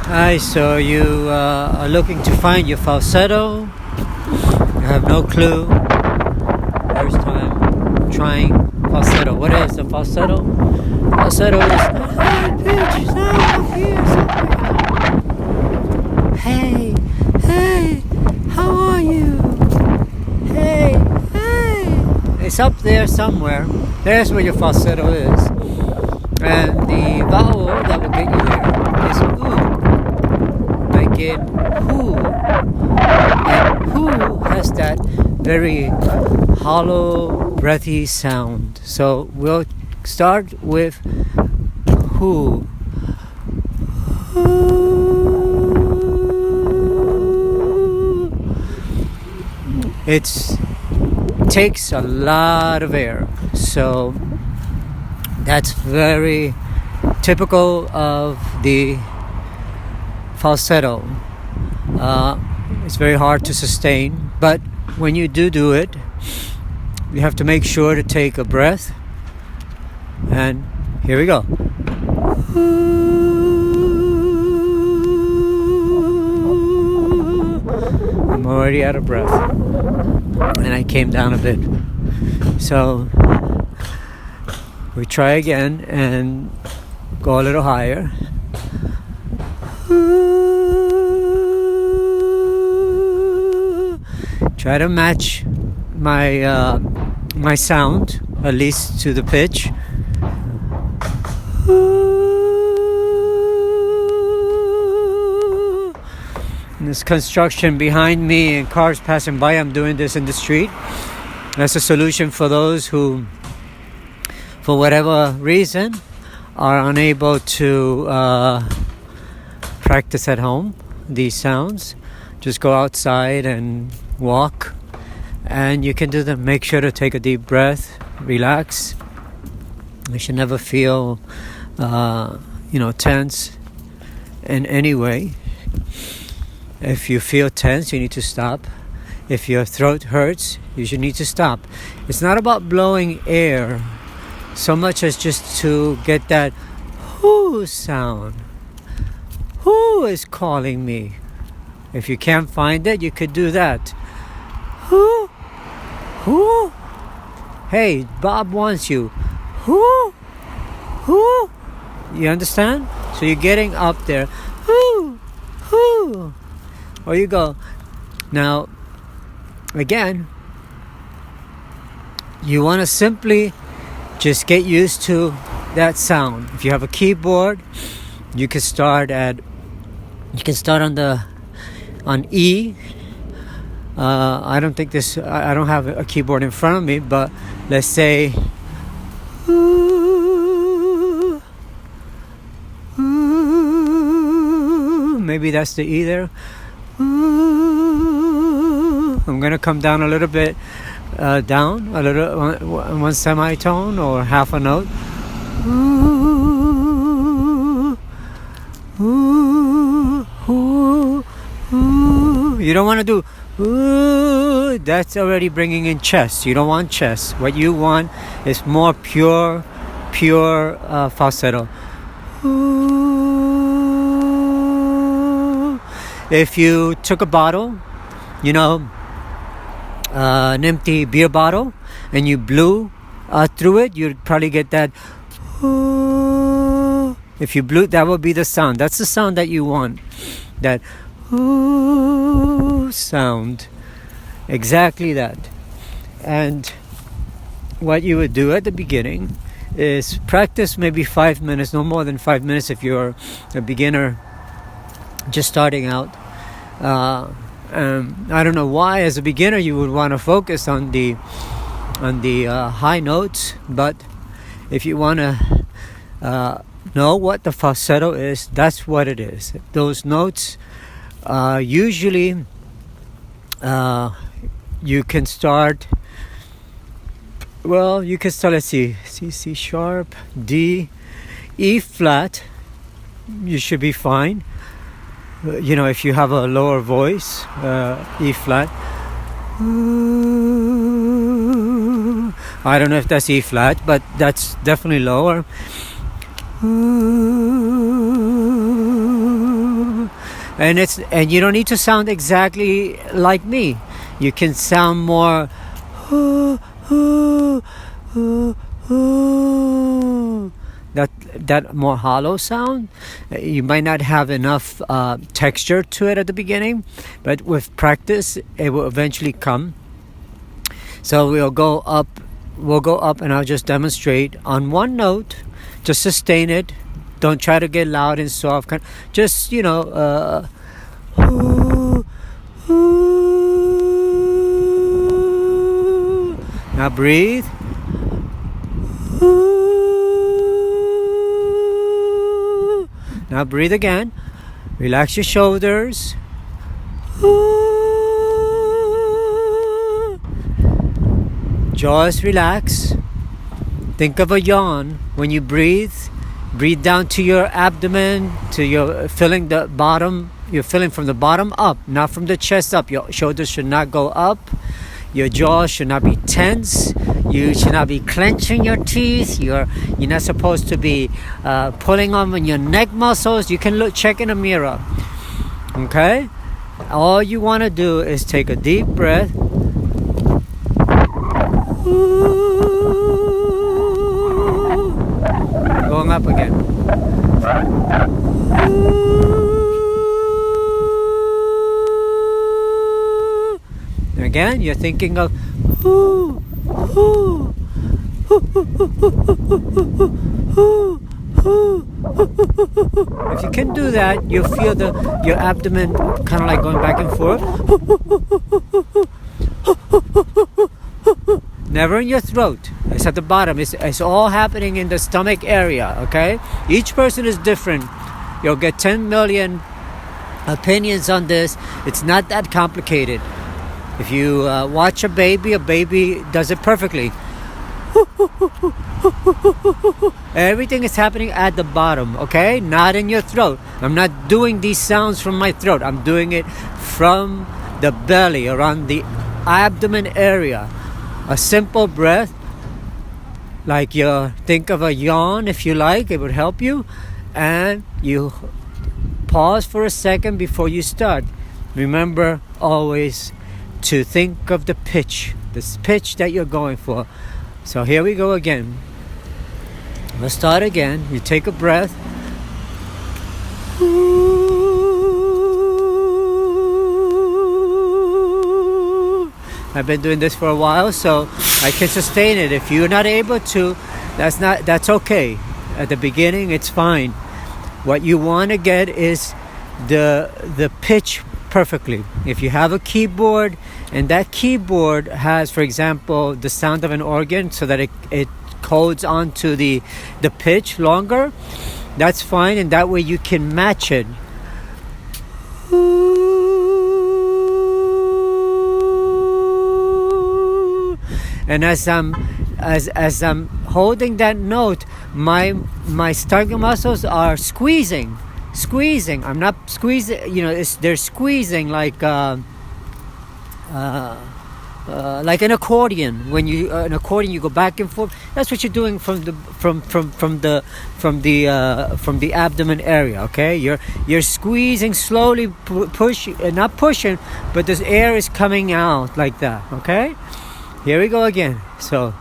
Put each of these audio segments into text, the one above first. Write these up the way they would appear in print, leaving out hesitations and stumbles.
Hi, so you are looking to find your falsetto. You have no clue. First time trying falsetto. What is a falsetto? Falsetto is high pitch sound here somewhere. Hey, hey, how are you? Hey, hey. It's up there somewhere. There's where your falsetto is. And the vowel that will get you there is ooh. Like in who. And who has that very hollow, breathy sound. So we'll start with who. It takes a lot of air. So that's very typical of the falsetto. It's very hard to sustain, but when you do it, you have to make sure to take a breath. And here we go. I'm already out of breath, and I came down a bit. So we try again and go a little higher. Try to match my my sound, at least to the pitch. And there's construction behind me and cars passing by. I'm doing this in the street. That's a solution for those who, for whatever reason, are unable to practice at home these sounds. Just go outside and walk, and you can do them. Make sure to take a deep breath, relax. You should never feel tense in any way. If you feel tense, you need to stop. If your throat hurts, you should need to stop. It's not about blowing air so much as just to get that whoo sound. Who is calling me? If you can't find it, you could do that. Who? Who? Hey, Bob wants you. Who? Who? You understand? So you're getting up there. Who? Who? Or you go. Now, again, you want to simply just get used to that sound. If you have a keyboard, you can start on E. I don't have a keyboard in front of me, but let's say maybe that's the E there. I'm gonna come down a little bit, down a little, one semitone or half a note. You don't want to do that's already bringing in chest. You don't want chest. What you want is more pure falsetto. If you took a bottle, an empty beer bottle, and you blew through it, you'd probably get that. If you blew, that would be the sound. That's the sound that you want. That sound. Exactly that. And what you would do at the beginning is practice maybe 5 minutes, no more than 5 minutes if you're a beginner just starting out. I don't know why as a beginner you would want to focus on the high notes, but if you want to know what the falsetto is, that's what it is. Those notes usually you can start, let's see, C sharp, D, E flat, you should be fine. If you have a lower voice, E flat. I don't know if that's E flat, but that's definitely lower. and you don't need to sound exactly like me. You can sound more that more hollow sound. You might not have enough texture to it at the beginning, but with practice it will eventually come. So we'll go up and I'll just demonstrate on one note. Just sustain it. Don't try to get loud and soft. Just now breathe. Now breathe again. Relax your shoulders. Jaws relax. Think of a yawn when you breathe. Breathe down to your abdomen, to your filling the bottom. You're filling from the bottom up, not from the chest up. Your shoulders should not go up. Your jaw should not be tense. You should not be clenching your teeth. You're not supposed to be pulling on your neck muscles. You can check in a mirror. Okay? All you want to do is take a deep breath. Going up again. Again, you're thinking of if you can do that, you'll feel your abdomen kind of like going back and forth. Never in your throat. It's at the bottom. It's all happening in the stomach area, okay? Each person is different. You'll get 10 million opinions on this. It's not that complicated. If you watch a baby does it perfectly. Everything is happening at the bottom, okay? Not in your throat. I'm not doing these sounds from my throat. I'm doing it from the belly, around the abdomen area. A simple breath, like you think of a yawn, if you like, it would help you. And you pause for a second before you start. Remember always to think of the pitch that you're going for. So here we go again. Let's start again. You take a breath. I've been doing this for a while, so I can sustain it. If you're not able to, that's okay. At the beginning, it's fine. What you want to get is the pitch perfectly. If you have a keyboard and that keyboard has, for example, the sound of an organ so that it codes onto the pitch longer, that's fine, and that way you can match it. And as I'm holding that note, my stomach muscles are squeezing. I'm not squeezing. They're squeezing like an accordion. When an accordion, you go back and forth. That's what you're doing from the abdomen area. Okay, you're squeezing slowly, not pushing, but this air is coming out like that. Okay. Here we go again. So,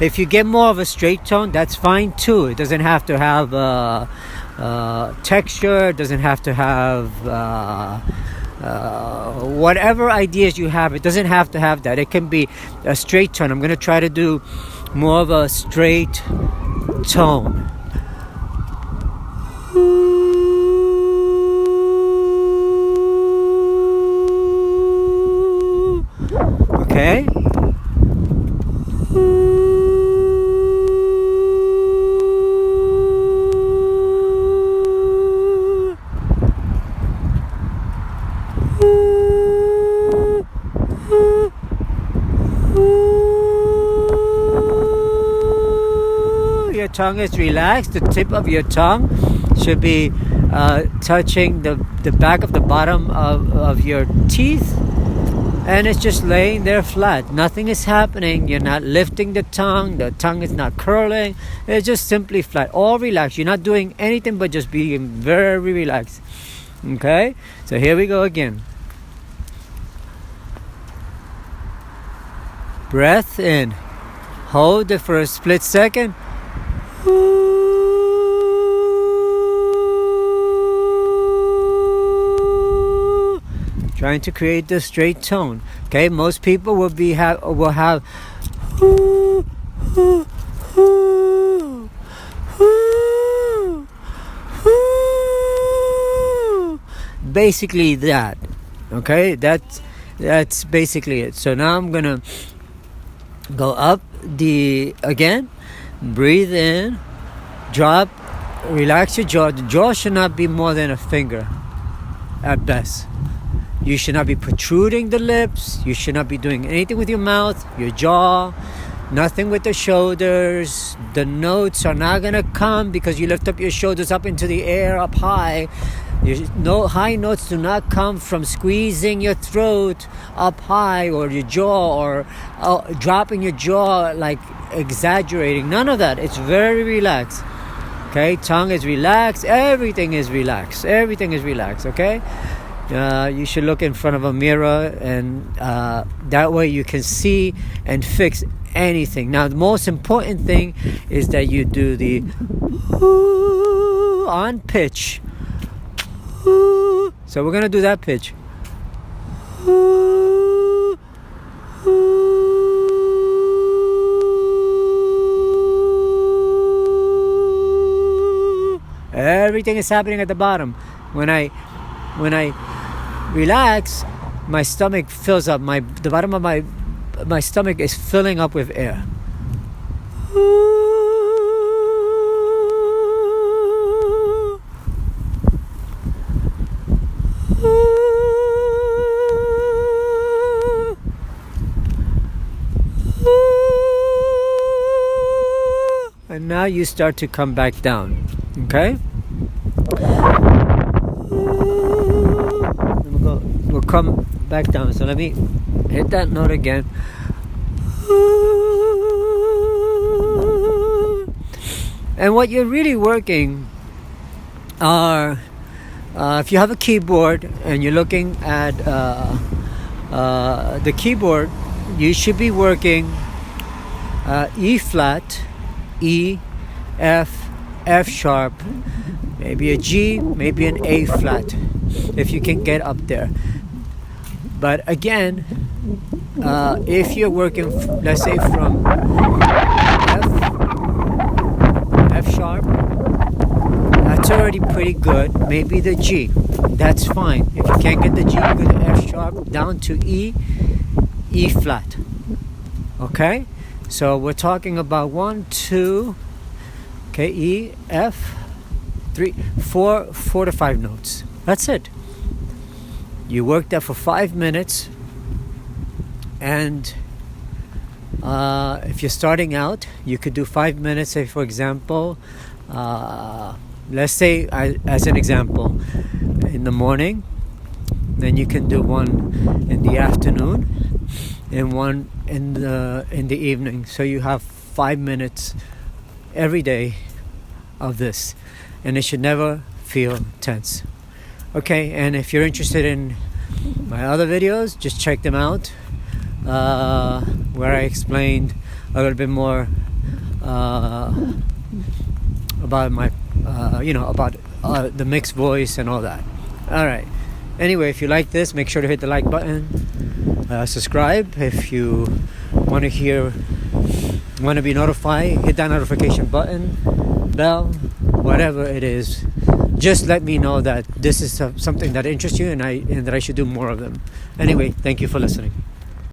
if you get more of a straight tone, that's fine too. It doesn't have to have texture. It doesn't have to have whatever ideas you have. It doesn't have to have that. It can be a straight tone. I'm going to try to do more of a straight tone. Okay. Your tongue is relaxed. The tip of your tongue should be touching the back of the bottom of your teeth. and it's just laying there flat. Nothing is happening. You're not lifting the tongue is not curling. It's just simply flat, all relaxed. You're not doing anything but just being very relaxed. Okay, so here we go again. Breath in, hold it for a split second. Trying to create the straight tone. Okay, most people will have basically that. Okay, that's basically it. So now I'm gonna go up again, breathe in, drop, relax your jaw. The jaw should not be more than a finger at best. You should not be protruding the lips. You should not be doing anything with your mouth, your jaw, nothing with the shoulders. The notes are not going to come because you lift up your shoulders up into the air, up high. No high notes do not come from squeezing your throat up high, or your jaw, or dropping your jaw, like exaggerating. None of that. It's very relaxed. Okay, tongue is relaxed. Everything is relaxed. Okay. You should look in front of a mirror, and that way you can see and fix anything. Now, the most important thing is that you do the on pitch. So we're gonna do that pitch. Everything is happening at the bottom. When I relax, my stomach fills up. The bottom of my stomach is filling up with air. And now you start to come back down. Okay? We'll come back down. So let me hit that note again. And what you're really working are, if you have a keyboard and you're looking at the keyboard, you should be working E flat, E, F, F sharp, maybe a G, maybe an A flat, if you can get up there. But again, if you're working, let's say from F sharp, that's already pretty good. Maybe the G, that's fine. If you can't get the G, go to F sharp, down to E, E flat. Okay? So we're talking about 1, 2, okay, E, F, 3, 4 to 5 notes. That's it. You work that for 5 minutes, and if you're starting out, you could do 5 minutes. Say, for example, let's say, as an example, in the morning, then you can do one in the afternoon, and one in the evening. So you have 5 minutes every day of this, and it should never feel tense. Okay, and if you're interested in my other videos, just check them out, where I explained a little bit more about my about the mixed voice and all that. All right, anyway, if you like this, make sure to hit the like button, subscribe if you want to be notified. Hit that notification button, bell, whatever it is. Just let me know that this is something that interests you, and that I should do more of them. Anyway, thank you for listening.